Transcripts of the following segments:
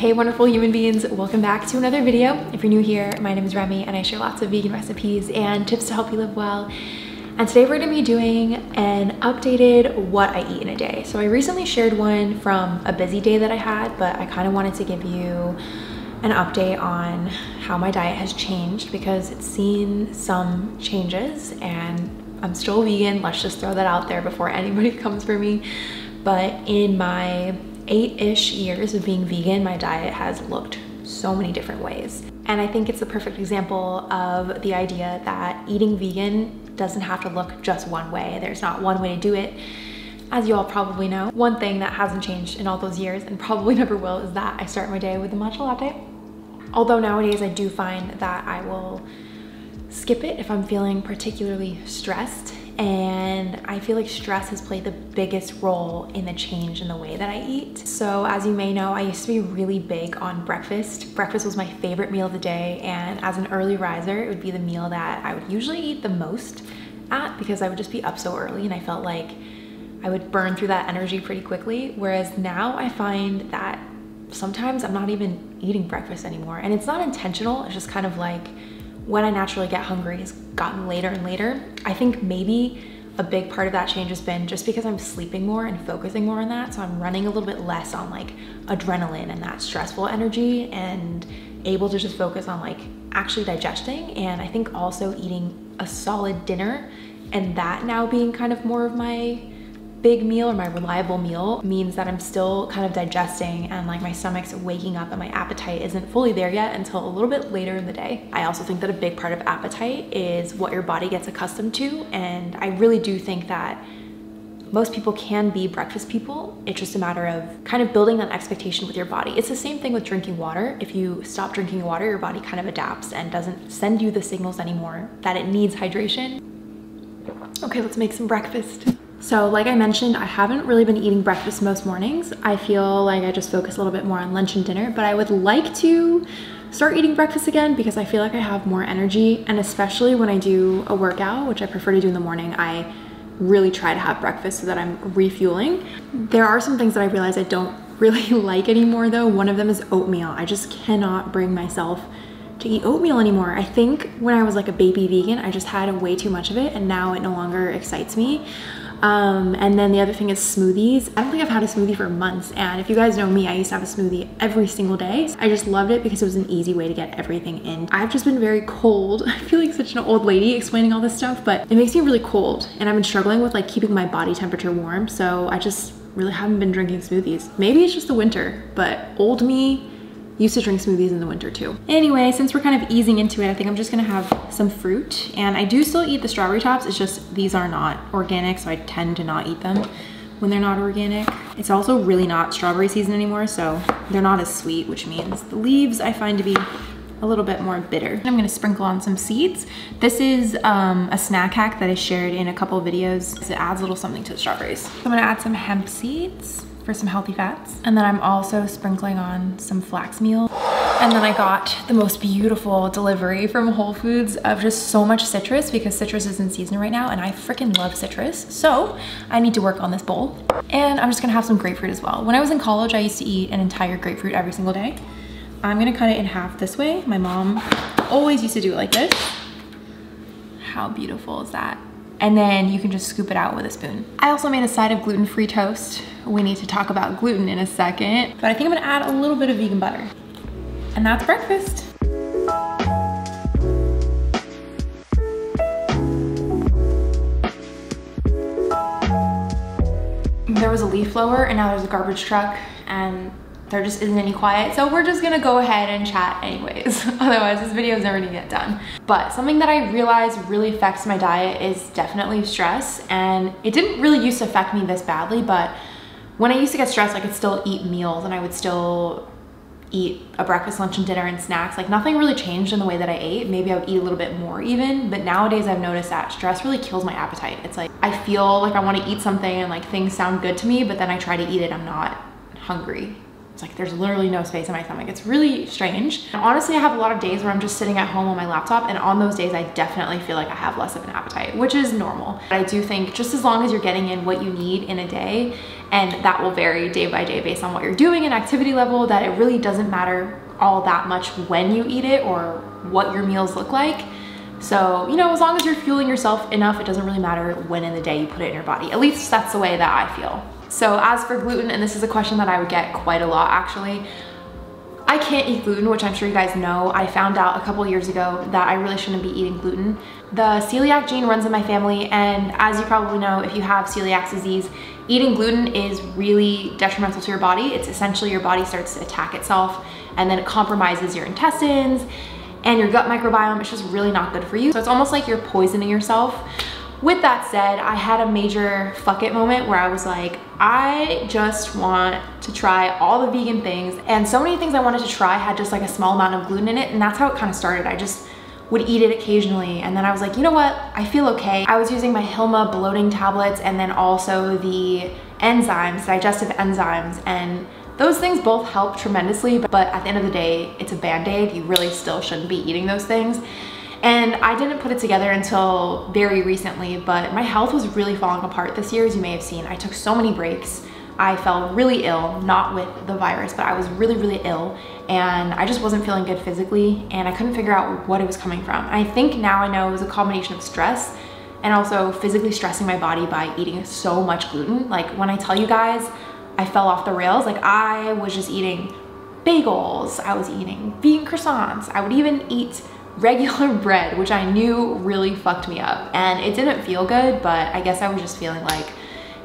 Hey wonderful human beings, welcome back to another video. If you're new here, my name is Remy and I share lots of vegan recipes and tips to help you live well. And today we're gonna be doing an updated what I eat in a day. So I recently shared one from a busy day that I had, but I kind of wanted to give you an update on how my diet has changed because it's seen some changes and I'm still vegan. Let's just throw that out there before anybody comes for me. But in my 8-ish years of being vegan, my diet has looked so many different ways. And I think it's the perfect example of the idea that eating vegan doesn't have to look just one way. There's not one way to do it. As you all probably know, one thing that hasn't changed in all those years and probably never will is that I start my day with a matcha latte. Although nowadays I do find that I will skip it if I'm feeling particularly stressed. And I feel like stress has played the biggest role in the change in the way that I eat. So as you may know, I used to be really big on breakfast. Breakfast was my favorite meal of the day, and as an early riser, it would be the meal that I would usually eat the most at because I would just be up so early and I felt like I would burn through that energy pretty quickly. Whereas now I find that sometimes I'm not even eating breakfast anymore, and it's not intentional. It's just kind of like when I naturally get hungry has gotten later and later. I think maybe a big part of that change has been just because I'm sleeping more and focusing more on that. So I'm running a little bit less on like adrenaline and that stressful energy and able to just focus on like actually digesting. And I think also eating a solid dinner and that now being kind of more of my big meal or my reliable meal means that I'm still kind of digesting and like my stomach's waking up and my appetite isn't fully there yet until a little bit later in the day. I also think that a big part of appetite is what your body gets accustomed to, and I really do think that most people can be breakfast people. It's just a matter of kind of building that expectation with your body. It's the same thing with drinking water. If you stop drinking water, your body kind of adapts and doesn't send you the signals anymore that it needs hydration. Okay, let's make some breakfast. So like I mentioned, I haven't really been eating breakfast most mornings. I feel like I just focus a little bit more on lunch and dinner, but I would like to start eating breakfast again because I feel like I have more energy, and especially when I do a workout, which I prefer to do in the morning, I really try to have breakfast so that I'm refueling. There are some things that I realize I don't really like anymore though. One of them is oatmeal. I just cannot bring myself to eat oatmeal anymore. I think when I was like a baby vegan, I just had way too much of it and now it no longer excites me. And then the other thing is smoothies. I don't think I've had a smoothie for months, and if you guys know me, I used to have a smoothie every single day. I just loved it because it was an easy way to get everything in. I've just been very cold. I feel like such an old lady explaining all this stuff, but it makes me really cold and I've been struggling with like keeping my body temperature warm, so I just really haven't been drinking smoothies. Maybe it's just the winter, but old me used to drink smoothies in the winter too. Anyway, since we're kind of easing into it, I think I'm just gonna have some fruit, and I do still eat the strawberry tops. It's just these are not organic, so I tend to not eat them when they're not organic. It's also really not strawberry season anymore, so they're not as sweet, which means the leaves I find to be a little bit more bitter. I'm gonna sprinkle on some seeds. This is a snack hack that I shared in a couple of videos. It adds a little something to the strawberries. So I'm gonna add some hemp seeds for some healthy fats. And then I'm also sprinkling on some flax meal. And then I got the most beautiful delivery from Whole Foods of just so much citrus because citrus is in season right now and I freaking love citrus. So I need to work on this bowl. And I'm just gonna have some grapefruit as well. When I was in college, I used to eat an entire grapefruit every single day. I'm gonna cut it in half this way. My mom always used to do it like this. How beautiful is that? And then you can just scoop it out with a spoon. I also made a side of gluten-free toast. We need to talk about gluten in a second, but I think I'm gonna add a little bit of vegan butter. And that's breakfast. There was a leaf blower and now there's a garbage truck and there just isn't any quiet, so we're just gonna go ahead and chat anyways. Otherwise this video is never gonna get done. But something that I realized really affects my diet is definitely stress, and it didn't really used to affect me this badly, but when I used to get stressed, I could still eat meals and I would still eat a breakfast, lunch, and dinner and snacks. Like nothing really changed in the way that I ate. Maybe I would eat a little bit more even, but nowadays I've noticed that stress really kills my appetite. It's like I feel like I wanna eat something and like things sound good to me, but then I try to eat it, I'm not hungry. It's like there's literally no space in my stomach. It's really strange. And honestly, I have a lot of days where I'm just sitting at home on my laptop, and on those days I definitely feel like I have less of an appetite, which is normal. But I do think just as long as you're getting in what you need in a day, and that will vary day by day based on what you're doing and activity level, that it really doesn't matter all that much when you eat it or what your meals look like. So, you know, as long as you're fueling yourself enough, it doesn't really matter when in the day you put it in your body. At least that's the way that I feel. So as for gluten, and this is a question that I would get quite a lot actually, I can't eat gluten, which I'm sure you guys know. I found out a couple years ago that I really shouldn't be eating gluten. The celiac gene runs in my family, and as you probably know, if you have celiac disease, eating gluten is really detrimental to your body. It's essentially your body starts to attack itself, and then it compromises your intestines and your gut microbiome. It's just really not good for you. So it's almost like you're poisoning yourself. With that said, I had a major fuck it moment where I was like, I just want to try all the vegan things, and so many things I wanted to try had just like a small amount of gluten in it, and that's how it kind of started. I just would eat it occasionally, and then I was like, you know what, I feel okay. I was using my Hilma bloating tablets and then also the enzymes, digestive enzymes, and those things both help tremendously, but at the end of the day, it's a band-aid. You really still shouldn't be eating those things. And I didn't put it together until very recently, but my health was really falling apart this year, as you may have seen. I took so many breaks. I fell really ill, not with the virus, but I was really, really ill, and I just wasn't feeling good physically, and I couldn't figure out what it was coming from. I think now I know it was a combination of stress and also physically stressing my body by eating so much gluten. Like when I tell you guys, I fell off the rails. Like I was just eating bagels, I was eating vegan croissants, I would even eat regular bread, which I knew really fucked me up. And it didn't feel good, but I guess I was just feeling like,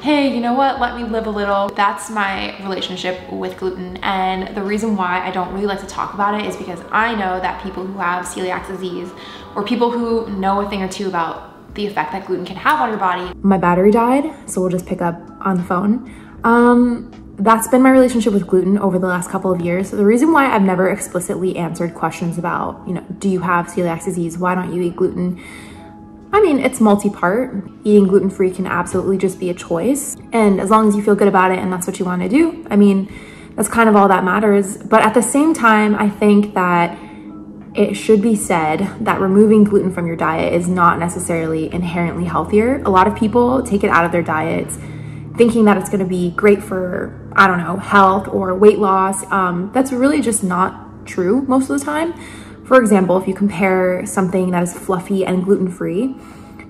hey, you know what, let me live a little. That's my relationship with gluten. And the reason why I don't really like to talk about it is because I know that people who have celiac disease, or people who know a thing or two about the effect that gluten can have on your body. My battery died, so we'll just pick up on the phone. That's been my relationship with gluten over the last couple of years. So the reason why I've never explicitly answered questions about, you know, do you have celiac disease? Why don't you eat gluten? I mean, it's multi-part. Eating gluten-free can absolutely just be a choice. And as long as you feel good about it and that's what you want to do, I mean, that's kind of all that matters. But at the same time, I think that it should be said that removing gluten from your diet is not necessarily inherently healthier. A lot of people take it out of their diets thinking that it's gonna be great for, I don't know, health or weight loss. That's really just not true most of the time. For example, if you compare something that is fluffy and gluten-free,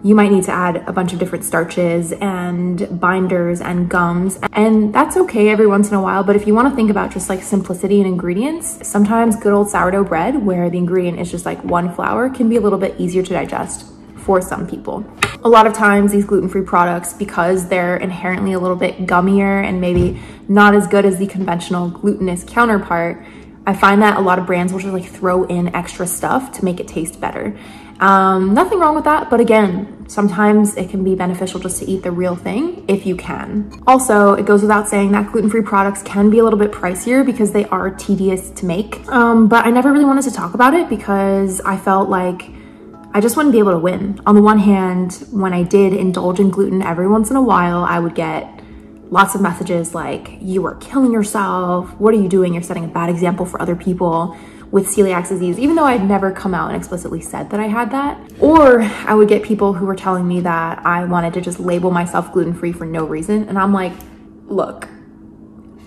you might need to add a bunch of different starches and binders and gums, and that's okay every once in a while. But if you want to think about just like simplicity and ingredients, sometimes good old sourdough bread, where the ingredient is just like one flour, can be a little bit easier to digest for some people. A lot of times these gluten-free products, because they're inherently a little bit gummier and maybe not as good as the conventional glutinous counterpart, I find that a lot of brands will just like throw in extra stuff to make it taste better. Nothing wrong with that, but again, sometimes it can be beneficial just to eat the real thing if you can. Also, it goes without saying that gluten-free products can be a little bit pricier because they are tedious to make. But I never really wanted to talk about it because I felt like I just wouldn't be able to win. On the one hand, when I did indulge in gluten every once in a while, I would get lots of messages like, you are killing yourself. What are you doing? You're setting a bad example for other people with celiac disease, even though I'd never come out and explicitly said that I had that. Or I would get people who were telling me that I wanted to just label myself gluten-free for no reason. And I'm like, look,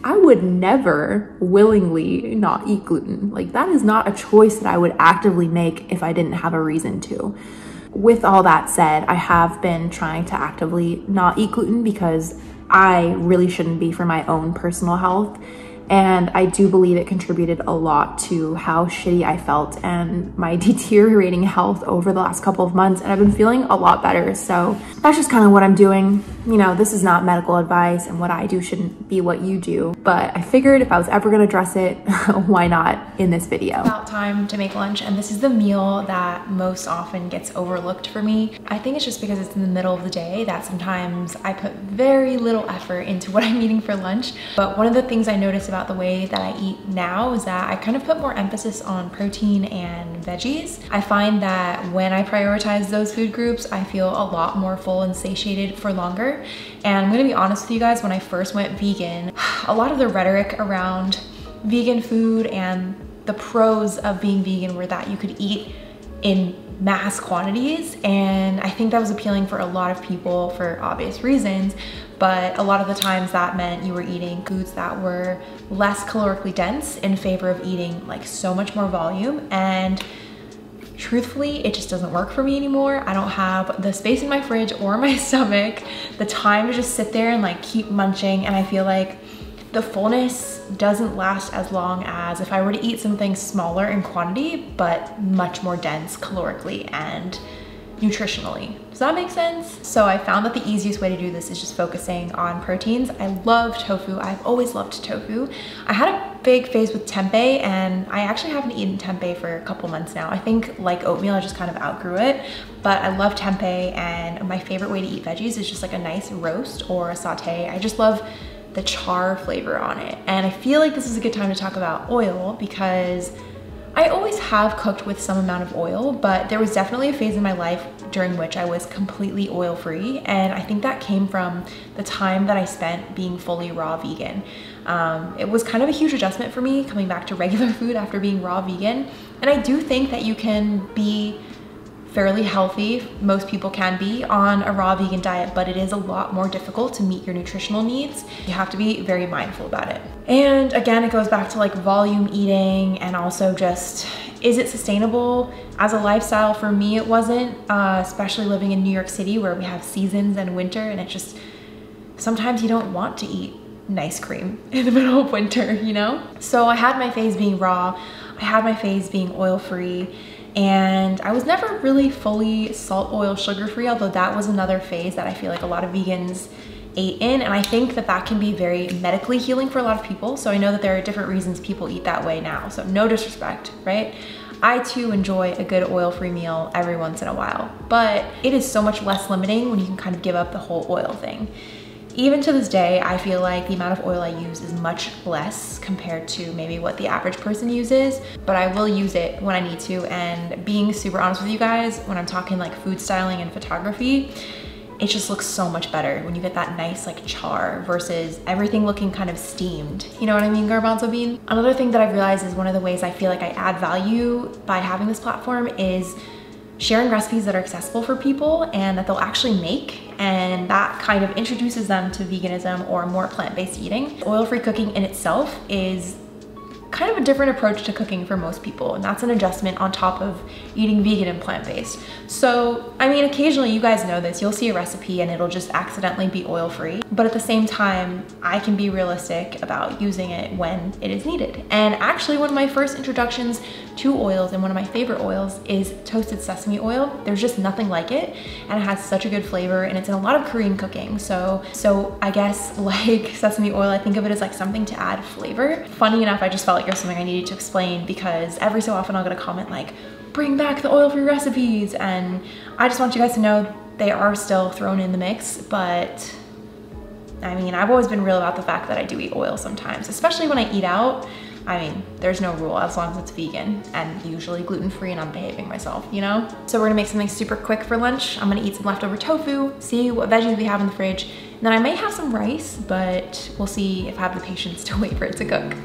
I would never willingly not eat gluten. Like, that is not a choice that I would actively make if I didn't have a reason to. With all that said, I have been trying to actively not eat gluten because I really shouldn't be for my own personal health. And I do believe it contributed a lot to how shitty I felt and my deteriorating health over the last couple of months. And I've been feeling a lot better. So that's just kind of what I'm doing. You know, this is not medical advice, and what I do shouldn't be what you do. But I figured if I was ever gonna address it, why not in this video? About time to make lunch, and this is the meal that most often gets overlooked for me. I think it's just because it's in the middle of the day that sometimes I put very little effort into what I'm eating for lunch. But one of the things I noticed about the way that I eat now is that I kind of put more emphasis on protein and veggies. I find that when I prioritize those food groups, I feel a lot more full and satiated for longer. And I'm gonna be honest with you guys, when I first went vegan, a lot of the rhetoric around vegan food, and the pros of being vegan were that you could eat in mass quantities, and I think that was appealing for a lot of people for obvious reasons, but a lot of the times that meant you were eating foods that were less calorically dense in favor of eating like so much more volume. And truthfully, it just doesn't work for me anymore. I don't have the space in my fridge or my stomach, the time to just sit there and like keep munching, and I feel like the fullness doesn't last as long as if I were to eat something smaller in quantity, but much more dense calorically and nutritionally. Does that make sense? So I found that the easiest way to do this is just focusing on proteins. I love tofu. I've always loved tofu. I had a big phase with tempeh, and I actually haven't eaten tempeh for a couple months now. I think like oatmeal, I just kind of outgrew it, but I love tempeh, and my favorite way to eat veggies is just like a nice roast or a saute. I just love the char flavor on it. And I feel like this is a good time to talk about oil, because I always have cooked with some amount of oil, but there was definitely a phase in my life during which I was completely oil-free, and I think that came from the time that I spent being fully raw vegan. It was kind of a huge adjustment for me coming back to regular food after being raw vegan, and I do think that you can be fairly healthy, most people can be, on a raw vegan diet, but it is a lot more difficult to meet your nutritional needs. You have to be very mindful about it. And again, it goes back to like volume eating, and also just, is it sustainable as a lifestyle? For me, it wasn't, especially living in New York City where we have seasons and winter, and it just, sometimes you don't want to eat ice cream in the middle of winter, you know? So I had my phase being raw, I had my phase being oil-free, and I was never really fully salt, oil, sugar-free, although that was another phase that I feel like a lot of vegans ate in, and I think that that can be very medically healing for a lot of people. So I know that there are different reasons people eat that way now, so no disrespect, right? I too enjoy a good oil-free meal every once in a while, but it is so much less limiting when you can kind of give up the whole oil thing. Even to this day, I feel like the amount of oil I use is much less compared to maybe what the average person uses, but I will use it when I need to. And being super honest with you guys, when I'm talking like food styling and photography, it just looks so much better when you get that nice like char versus everything looking kind of steamed. You know what I mean, garbanzo bean? Another thing that I've realized is one of the ways I feel like I add value by having this platform is sharing recipes that are accessible for people and that they'll actually make, and that kind of introduces them to veganism or more plant-based eating. Oil-free cooking in itself is kind of a different approach to cooking for most people, and that's an adjustment on top of eating vegan and plant-based. So, I mean, occasionally, you guys know this, you'll see a recipe and it'll just accidentally be oil-free, but at the same time, I can be realistic about using it when it is needed. And actually, one of my first introductions to oils and one of my favorite oils is toasted sesame oil. There's just nothing like it, and it has such a good flavor, and it's in a lot of Korean cooking. So I guess like sesame oil, I think of it as like something to add flavor. Funny enough, I just felt like it was something I needed to explain, because every so often I'll get a comment like, bring back the oil-free recipes, and I just want you guys to know they are still thrown in the mix, but I mean, I've always been real about the fact that I do eat oil sometimes, especially when I eat out. I mean, there's no rule as long as it's vegan and usually gluten-free and I'm behaving myself, you know? So we're gonna make something super quick for lunch. I'm gonna eat some leftover tofu, see what veggies we have in the fridge, and then I may have some rice, but we'll see if I have the patience to wait for it to cook.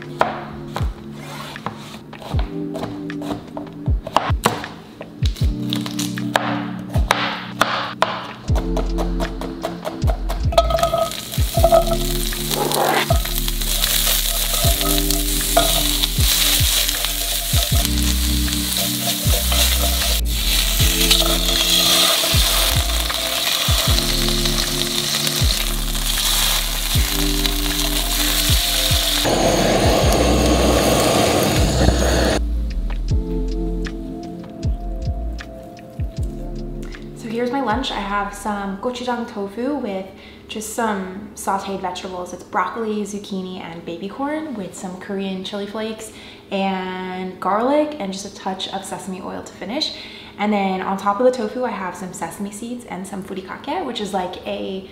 Here's my lunch. I have some gochujang tofu with just some sauteed vegetables. It's broccoli, zucchini, and baby corn with some Korean chili flakes and garlic and just a touch of sesame oil to finish. And then on top of the tofu, I have some sesame seeds and some furikake, which is like a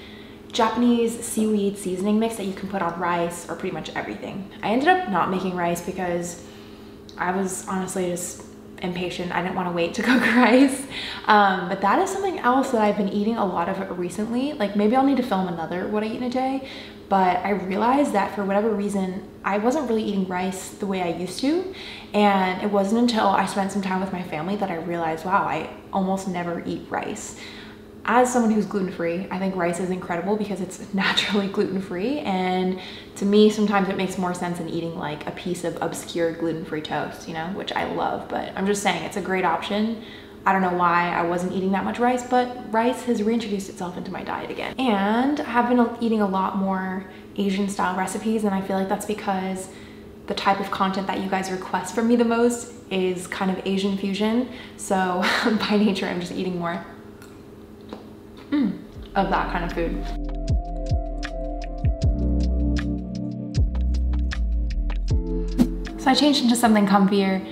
Japanese seaweed seasoning mix that you can put on rice or pretty much everything. I ended up not making rice because I was honestly just impatient. I didn't want to wait to cook rice. But that is something else that I've been eating a lot of recently. Like maybe I'll need to film another what I eat in a day, but I realized that for whatever reason, I wasn't really eating rice the way I used to. And it wasn't until I spent some time with my family that I realized, wow, I almost never eat rice. As someone who's gluten-free, I think rice is incredible because it's naturally gluten-free, and to me sometimes it makes more sense than eating like a piece of obscure gluten-free toast, you know, which I love. But I'm just saying it's a great option. I don't know why I wasn't eating that much rice, but rice has reintroduced itself into my diet again. And I have been eating a lot more Asian style recipes, and I feel like that's because the type of content that you guys request from me the most is kind of Asian fusion. So by nature, I'm just eating more of that kind of food. So I changed into something comfier,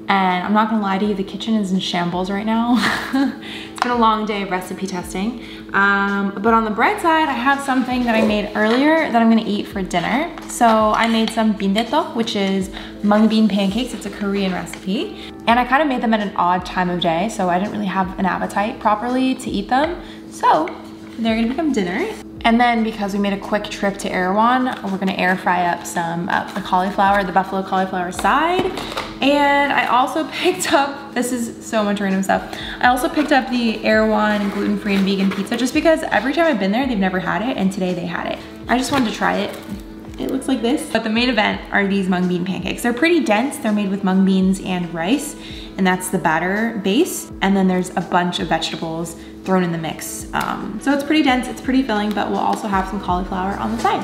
and I'm not gonna lie to you, the kitchen is in shambles right now. It's been a long day of recipe testing. But on the bright side, I have something that I made earlier that I'm gonna eat for dinner. So I made some bindae, which is mung bean pancakes. It's a Korean recipe. And I kind of made them at an odd time of day, so I didn't really have an appetite properly to eat them. So they're gonna become dinner. And then because we made a quick trip to Erewhon, we're gonna air fry up some the cauliflower, the buffalo cauliflower side. And I also picked up, this is so much random stuff. I also picked up the Erewhon gluten-free and vegan pizza just because every time I've been there, they've never had it, and today they had it. I just wanted to try it. It looks like this. But the main event are these mung bean pancakes. They're pretty dense. They're made with mung beans and rice, and that's the batter base. And then there's a bunch of vegetables thrown in the mix. So it's pretty dense, it's pretty filling, but we'll also have some cauliflower on the side.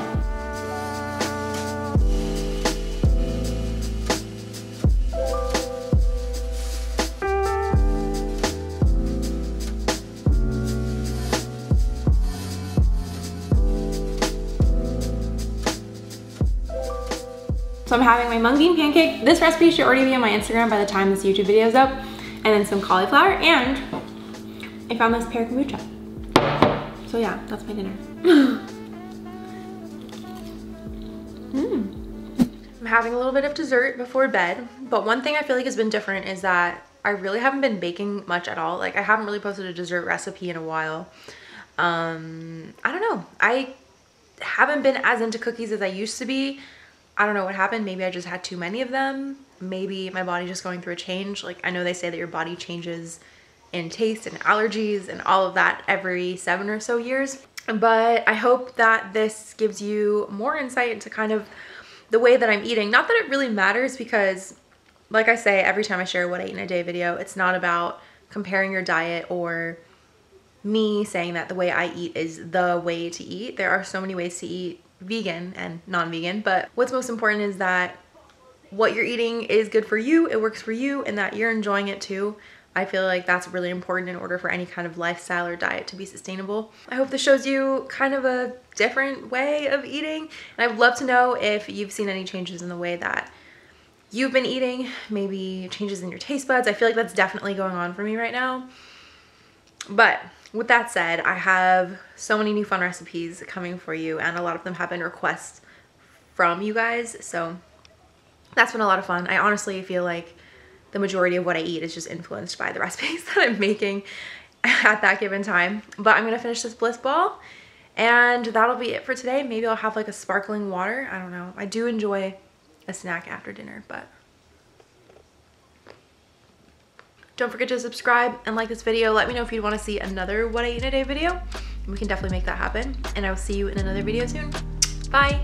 So I'm having my mung bean pancake. This recipe should already be on my Instagram by the time this YouTube video is up. And then some cauliflower, and I found this pear kombucha. So yeah, that's my dinner. I'm having a little bit of dessert before bed, but one thing I feel like has been different is that I really haven't been baking much at all. Like I haven't really posted a dessert recipe in a while. I don't know. I haven't been as into cookies as I used to be. I don't know what happened. Maybe I just had too many of them. Maybe my body's just going through a change. Like I know they say that your body changes in taste and allergies and all of that every 7 or so years. But I hope that this gives you more insight into kind of the way that I'm eating. Not that it really matters because, like I say, every time I share a what I eat in a day video, it's not about comparing your diet or me saying that the way I eat is the way to eat. There are so many ways to eat, vegan and non-vegan, but what's most important is that what you're eating is good for you, it works for you, and that you're enjoying it too. I feel like that's really important in order for any kind of lifestyle or diet to be sustainable. I hope this shows you kind of a different way of eating, and I would love to know if you've seen any changes in the way that you've been eating, maybe changes in your taste buds. I feel like that's definitely going on for me right now. But with that said, I have so many new fun recipes coming for you, and a lot of them have been requests from you guys, so that's been a lot of fun. I honestly feel like the majority of what I eat is just influenced by the recipes that I'm making at that given time. But I'm gonna finish this bliss ball, and that'll be it for today. Maybe I'll have like a sparkling water. I don't know. I do enjoy a snack after dinner, but don't forget to subscribe and like this video. Let me know if you'd want to see another what I eat in a day video. We can definitely make that happen. And I will see you in another video soon. Bye.